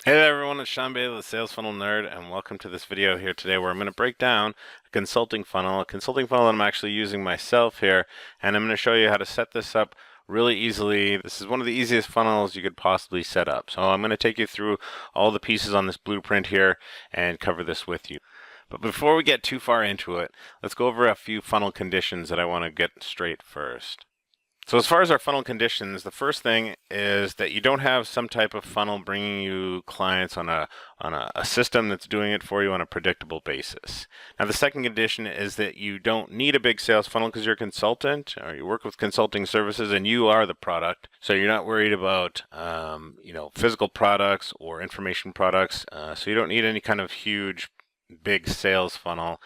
Hey there everyone, it's Sean Bailey, the Sales Funnel Nerd, and welcome to this video here today where I'm going to break down a consulting funnel that I'm actually using myself here, and I'm going to show you how to set this up really easily. This is one of the easiest funnels you could possibly set up. So I'm going to take you through all the pieces on this blueprint here and cover this with you. But before we get too far into it, let's go over a few funnel conditions that I want to get straight first. So as far as our funnel conditions, the first thing is that you don't have some type of funnel bringing you clients on a system that's doing it for you on a predictable basis. Now the second condition is that you don't need a big sales funnel because you're a consultant or you work with consulting services and you are the product. So you're not worried about physical products or information products. So you don't need any kind of huge big sales funnel.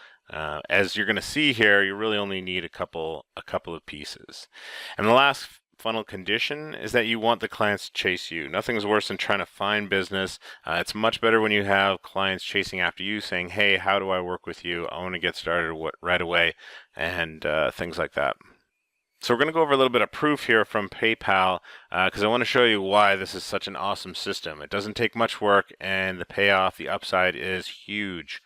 As you're going to see here, you really only need a couple of pieces. And the last funnel condition is that you want the clients to chase you. Nothing's worse than trying to find business. It's much better when you have clients chasing after you saying, hey, how do I work with you? I want to get started right away, and things like that. So we're going to go over a little bit of proof here from PayPal because I want to show you why this is such an awesome system. It doesn't take much work, and the payoff, the upside is huge.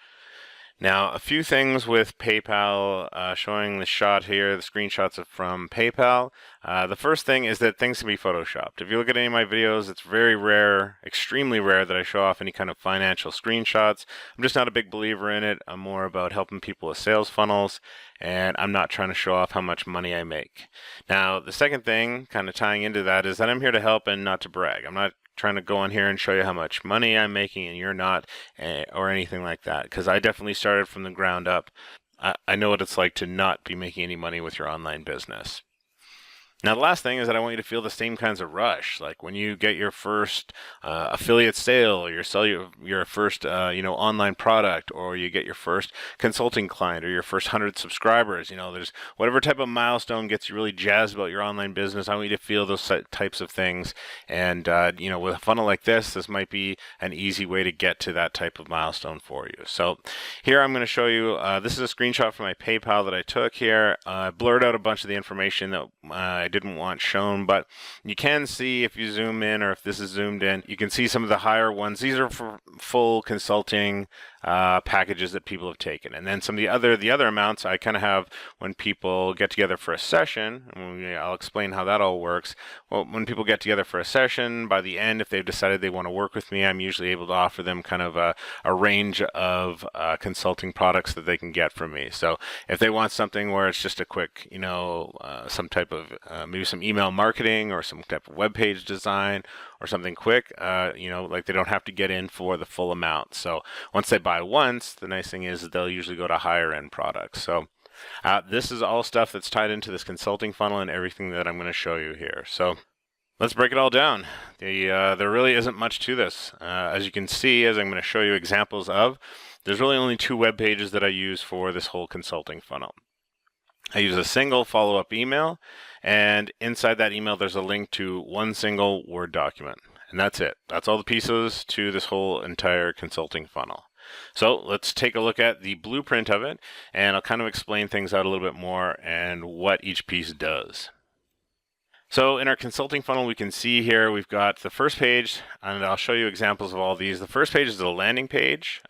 Now, a few things with PayPal, showing the shot here, the screenshots from PayPal. The first thing is that things can be photoshopped. If you look at any of my videos, it's very rare, extremely rare that I show off any kind of financial screenshots. I'm just not a big believer in it. I'm more about helping people with sales funnels, and I'm not trying to show off how much money I make. Now, the second thing, kind of tying into that, is that I'm here to help and not to brag. I'm not trying to go on here and show you how much money I'm making and you're not, or anything like that, because I definitely started from the ground up. I know what it's like to not be making any money with your online business. Now, the last thing is that I want you to feel the same kinds of rush, like when you get your first affiliate sale, or your first online product, or you get your first consulting client, or your first 100 subscribers. There's whatever type of milestone gets you really jazzed about your online business. I want you to feel those types of things, and with a funnel like this might be an easy way to get to that type of milestone for you. So here I'm going to show you. This is a screenshot from my PayPal that I took here. I blurred out a bunch of the information that I didn't want shown, but you can see if you zoom in, or if this is zoomed in, you can see some of the higher ones. These are for full consulting packages that people have taken, and then some of the other amounts I kind of have when people get together for a session. And I'll explain how that all works. Well, when people get together for a session, by the end, if they've decided they want to work with me, I'm usually able to offer them kind of a range of consulting products that they can get from me. So if they want something where it's just a quick, some type of maybe some email marketing or some type of web page design or something quick, like they don't have to get in for the full amount. So once they buy once, the nice thing is that they'll usually go to higher end products. So this is all stuff that's tied into this consulting funnel and everything that I'm going to show you here. So let's break it all down. There really isn't much to this. As you can see, as I'm going to show you examples of, there's really only two web pages that I use for this whole consulting funnel. I use a single follow-up email, and inside that email there's a link to one single Word document. And that's it. That's all the pieces to this whole entire consulting funnel. So let's take a look at the blueprint of it, and I'll kind of explain things out a little bit more and what each piece does. So in our consulting funnel, we can see here we've got the first page, and I'll show you examples of all these. The first page is a landing page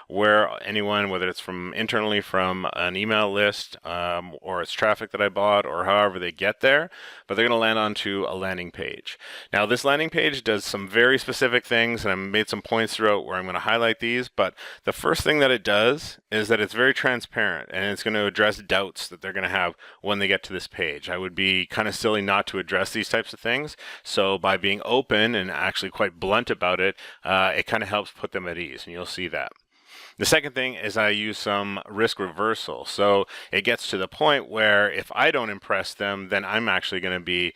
where anyone, whether it's from internally from an email list or it's traffic that I bought or however they get there, but they're going to land onto a landing page. Now this landing page does some very specific things, and I made some points throughout where I'm going to highlight these, but the first thing that it does is that it's very transparent, and it's going to address doubts that they're going to have when they get to this page. I would be kind of silly not to address these types of things. So by being open and actually quite blunt about it, it kind of helps put them at ease, and you'll see that. The second thing is I use some risk reversal. So it gets to the point where if I don't impress them, then I'm actually going to be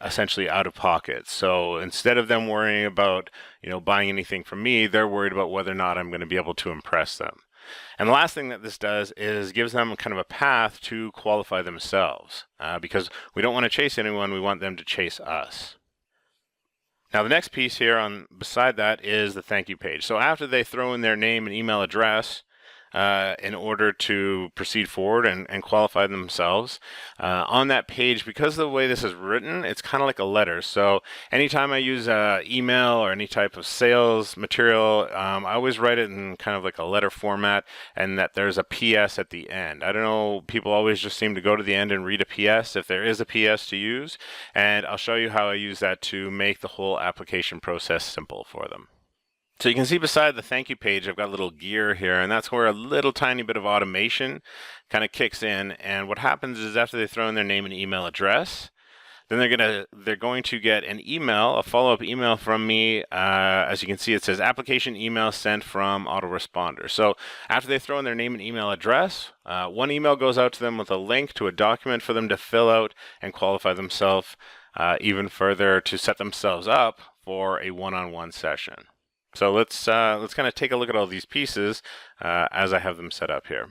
essentially out of pocket. So instead of them worrying about, buying anything from me, they're worried about whether or not I'm going to be able to impress them. And the last thing that this does is gives them kind of a path to qualify themselves, because we don't want to chase anyone, we want them to chase us. Now the next piece here beside that is the thank you page. So after they throw in their name and email address, in order to proceed forward and qualify themselves. On that page, because of the way this is written, it's kind of like a letter. So anytime I use email or any type of sales material, I always write it in kind of like a letter format, and that there's a PS at the end. I don't know, people always just seem to go to the end and read a PS if there is a PS to use, and I'll show you how I use that to make the whole application process simple for them. So you can see beside the thank you page, I've got a little gear here, and that's where a little tiny bit of automation kind of kicks in. And what happens is after they throw in their name and email address, then they're going to get an email, a follow-up email from me. As you can see, it says application email sent from autoresponder. So after they throw in their name and email address, one email goes out to them with a link to a document for them to fill out and qualify themselves even further to set themselves up for a one-on-one session. So let's kind of take a look at all these pieces as I have them set up here.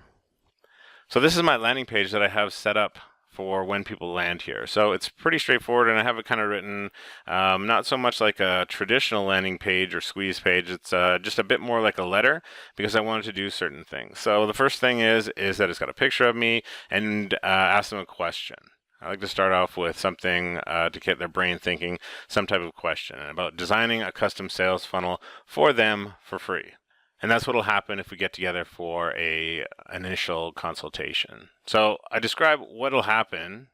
So this is my landing page that I have set up for when people land here. So it's pretty straightforward, and I have it kind of written not so much like a traditional landing page or squeeze page. It's just a bit more like a letter because I wanted to do certain things. So the first thing is that it's got a picture of me and ask them a question. I like to start off with something to get their brain thinking, some type of question about designing a custom sales funnel for them for free. And that's what will happen if we get together for an initial consultation. So I describe what will happen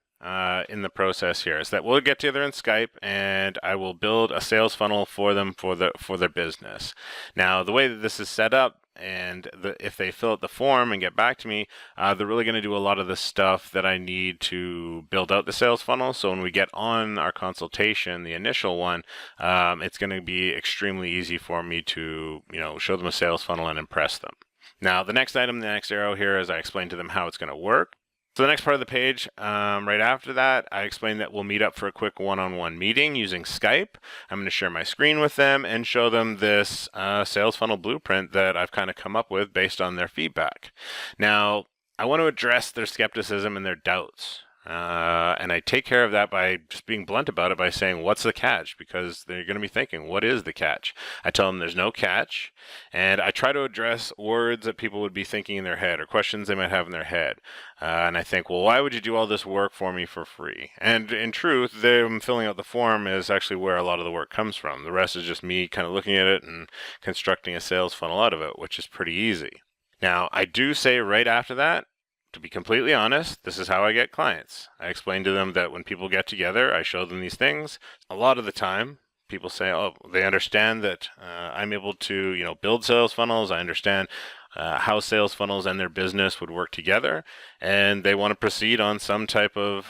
in the process here is that we'll get together in Skype, and I will build a sales funnel for them for their business. Now, the way that this is set up, and if they fill out the form and get back to me, they're really going to do a lot of the stuff that I need to build out the sales funnel. So when we get on our consultation, the initial one, it's going to be extremely easy for me to show them a sales funnel and impress them. Now, the next item, the next arrow here, is I explain to them how it's going to work. So the next part of the page, right after that, I explain that we'll meet up for a quick one-on-one meeting using Skype. I'm going to share my screen with them and show them this sales funnel blueprint that I've kind of come up with based on their feedback. Now, I want to address their skepticism and their doubts. And I take care of that by just being blunt about it by saying, what's the catch? Because they're going to be thinking, what is the catch? I tell them there's no catch, and I try to address words that people would be thinking in their head or questions they might have in their head. And I think, well, why would you do all this work for me for free? And in truth, them filling out the form is actually where a lot of the work comes from. The rest is just me kind of looking at it and constructing a sales funnel out of it, which is pretty easy. Now, I do say right after that, to be completely honest, this is how I get clients. I explain to them that when people get together, I show them these things. A lot of the time, people say, oh, they understand that I'm able to, build sales funnels. I understand how sales funnels and their business would work together, and they want to proceed on some type of,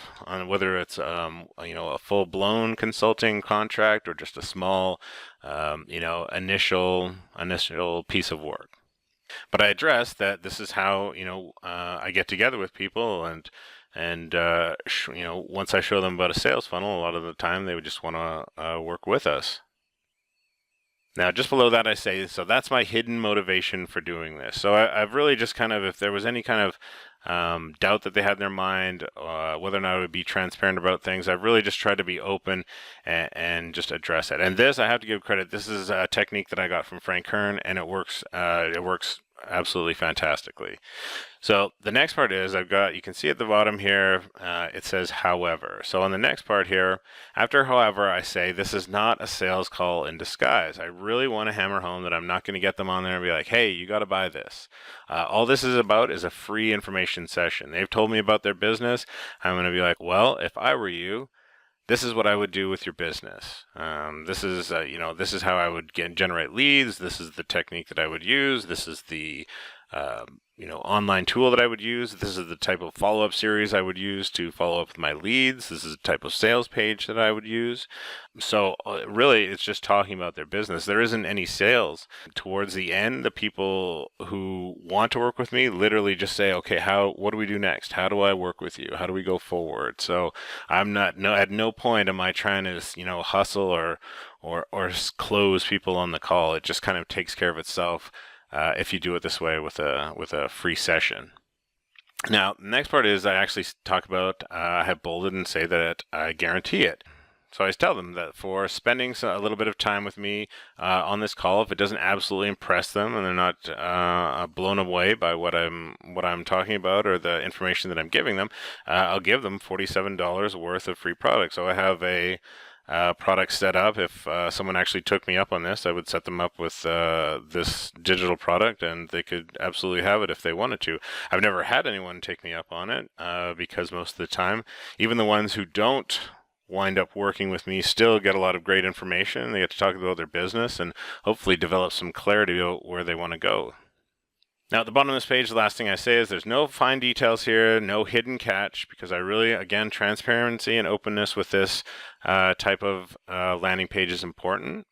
whether it's a full-blown consulting contract or just a small, initial piece of work. But I address that this is how I get together with people, and once I show them about a sales funnel, a lot of the time they would just want to work with us. Now, just below that, I say, so that's my hidden motivation for doing this. So I've really just kind of, if there was any kind of doubt that they had in their mind, whether or not I would be transparent about things, I've really just tried to be open and just address it. And this, I have to give credit. This is a technique that I got from Frank Kern, and it works. It works absolutely fantastically. So the next part is you can see at the bottom here, it says however. So on the next part here, after however, I say this is not a sales call in disguise. I really want to hammer home that I'm not going to get them on there and be like, hey, you got to buy this. All this is about is a free information session. They've told me about their business. I'm going to be like, well, if I were you, this is what I would do with your business. This is how I would generate leads. This is the technique that I would use. This is the online tool that I would use. This is the type of follow-up series I would use to follow up with my leads. This is the type of sales page that I would use. So really, it's just talking about their business. There isn't any sales. Towards the end, the people who want to work with me literally just say, okay, what do we do next? How do I work with you? How do we go forward? So at no point am I trying to, hustle or close people on the call. It just kind of takes care of itself. If you do it this way with a free session. Now, the next part is I actually talk about, I have bolded and say that I guarantee it. So I tell them that for spending a little bit of time with me on this call, if it doesn't absolutely impress them and they're not blown away by what I'm talking about or the information that I'm giving them, I'll give them $47 worth of free product. So I have a product set up. If someone actually took me up on this, I would set them up with this digital product, and they could absolutely have it if they wanted to. I've never had anyone take me up on it because most of the time, even the ones who don't wind up working with me still get a lot of great information. They get to talk about their business and hopefully develop some clarity about where they want to go. Now at the bottom of this page, the last thing I say is there's no fine details here, no hidden catch, because I really, again, transparency and openness with this type of landing page is important.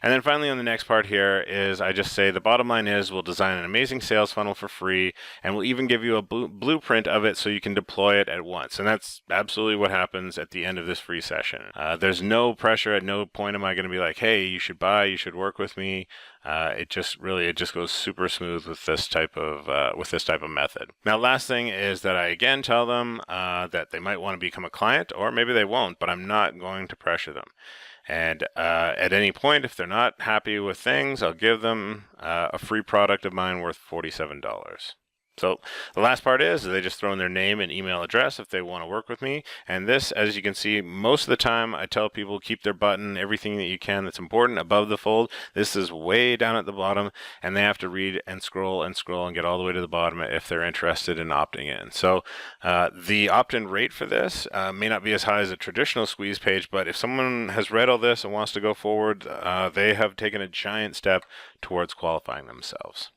And then finally on the next part here is I just say the bottom line is we'll design an amazing sales funnel for free, and we'll even give you a blueprint of it so you can deploy it at once. And that's absolutely what happens at the end of this free session. There's no pressure. At no point am I going to be like, hey, you should buy, you should work with me. It just goes super smooth with this type of method. Now, last thing is that I again tell them that they might want to become a client, or maybe they won't, but I'm not going to pressure them. And at any point, if they're not happy with things, I'll give them a free product of mine worth $47. So the last part is they just throw in their name and email address if they want to work with me. And this, as you can see, most of the time I tell people keep their button, everything that you can that's important above the fold. This is way down at the bottom, and they have to read and scroll and get all the way to the bottom if they're interested in opting in. So the opt-in rate for this may not be as high as a traditional squeeze page, but if someone has read all this and wants to go forward, they have taken a giant step towards qualifying themselves.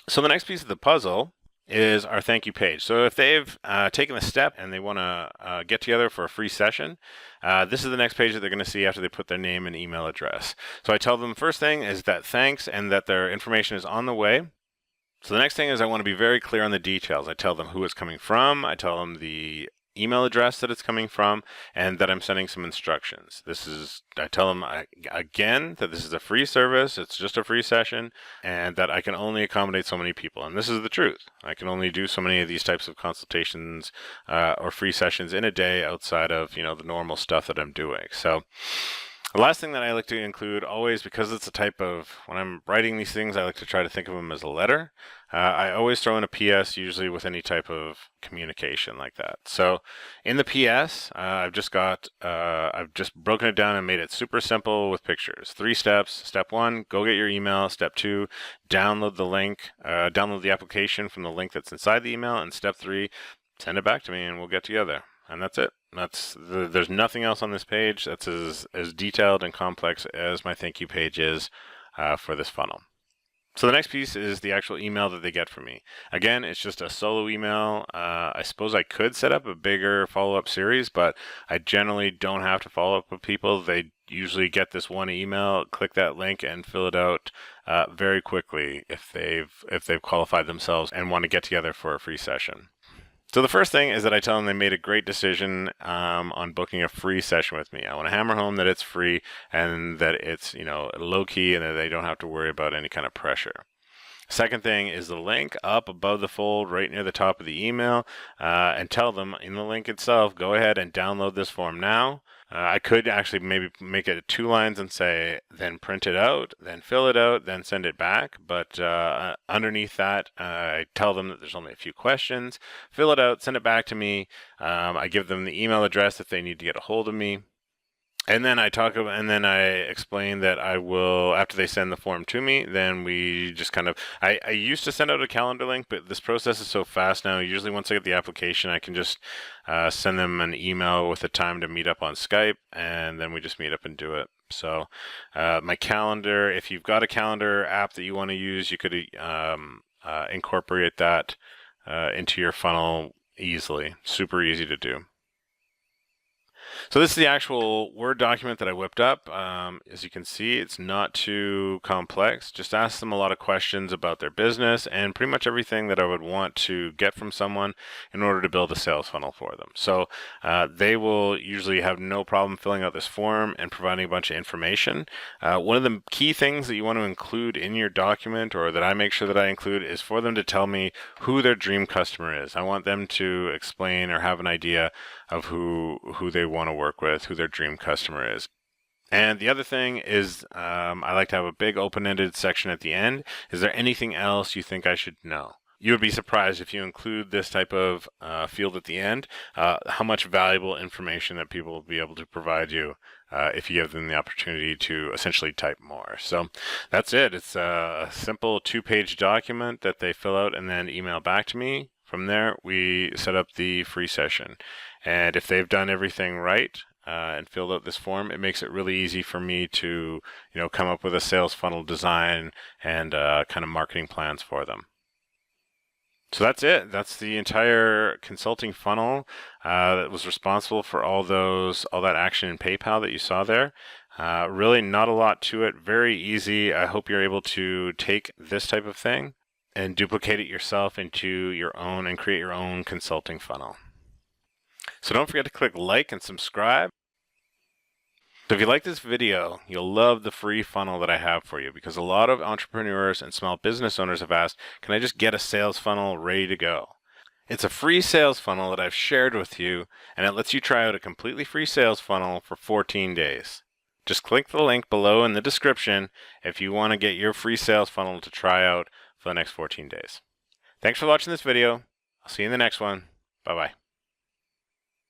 So the next piece of the puzzle is our thank you page. So if they've taken the step and they want to get together for a free session, this is the next page that they're going to see after they put their name and email address. So I tell them first thing is that thanks and that their information is on the way. So the next thing is I want to be very clear on the details. I tell them who it's coming from. I tell them the email address that it's coming from, and that I'm sending some instructions. I tell them again that this is a free service, it's just a free session, and that I can only accommodate so many people. And this is the truth. I can only do so many of these types of consultations or free sessions in a day outside of, the normal stuff that I'm doing. So the last thing that I like to include always, because it's a type of, when I'm writing these things, I like to try to think of them as a letter. I always throw in a PS, usually with any type of communication like that. So in the PS, I've just broken it down and made it super simple with pictures. 3 steps. Step 1, go get your email. Step 2, download the link, download the application from the link that's inside the email. And step 3, send it back to me and we'll get together. And that's it. There's nothing else on this page that's as detailed and complex as my thank you page is for this funnel. So the next piece is the actual email that they get from me. Again, it's just a solo email. I suppose I could set up a bigger follow-up series, but I generally don't have to follow up with people. They usually get this one email, click that link, and fill it out very quickly if they've qualified themselves and want to get together for a free session. So the first thing is that I tell them they made a great decision on booking a free session with me. I want to hammer home that it's free and that it's low key and that they don't have to worry about any kind of pressure. Second thing is the link up above the fold right near the top of the email, and tell them in the link itself, go ahead and download this form now. I could actually maybe make it 2 lines and say, then print it out, then fill it out, then send it back. But underneath that, I tell them that there's only a few questions. Fill it out, send it back to me. I give them the email address if they need to get a hold of me. And then I explain that I will, after they send the form to me, then we just I used to send out a calendar link, but this process is so fast now. Usually once I get the application, I can just send them an email with a time to meet up on Skype, and then we just meet up and do it. So my calendar, if you've got a calendar app that you want to use, you could incorporate that into your funnel easily. Super easy to do. So this is the actual Word document that I whipped up. As you can see, it's not too complex. Just ask them a lot of questions about their business and pretty much everything that I would want to get from someone in order to build a sales funnel for them. So they will usually have no problem filling out this form and providing a bunch of information. One of the key things that you want to include in your document, or that I make sure that I include, is for them to tell me who their dream customer is. I want them to explain or have an idea of who they want want to work with, who their dream customer is. And the other thing is I like to have a big open-ended section at the end. Is there anything else you think I should know? You would be surprised if you include this type of field at the end, how much valuable information that people will be able to provide you if you give them the opportunity to essentially type more. So that's it. It's a simple 2-page document that they fill out and then email back to me. From there, we set up the free session. And if they've done everything right, and filled out this form, it makes it really easy for me to, come up with a sales funnel design and kind of marketing plans for them. So that's it. That's the entire consulting funnel that was responsible for all that action in PayPal that you saw there. Really not a lot to it. Very easy. I hope you're able to take this type of thing and duplicate it yourself into your own and create your own consulting funnel. So don't forget to click like and subscribe. So if you like this video, you'll love the free funnel that I have for you, because a lot of entrepreneurs and small business owners have asked, can I just get a sales funnel ready to go? It's a free sales funnel that I've shared with you, and it lets you try out a completely free sales funnel for 14 days. Just click the link below in the description if you want to get your free sales funnel to try out for the next 14 days. Thanks for watching this video. I'll see you in the next one. Bye-bye.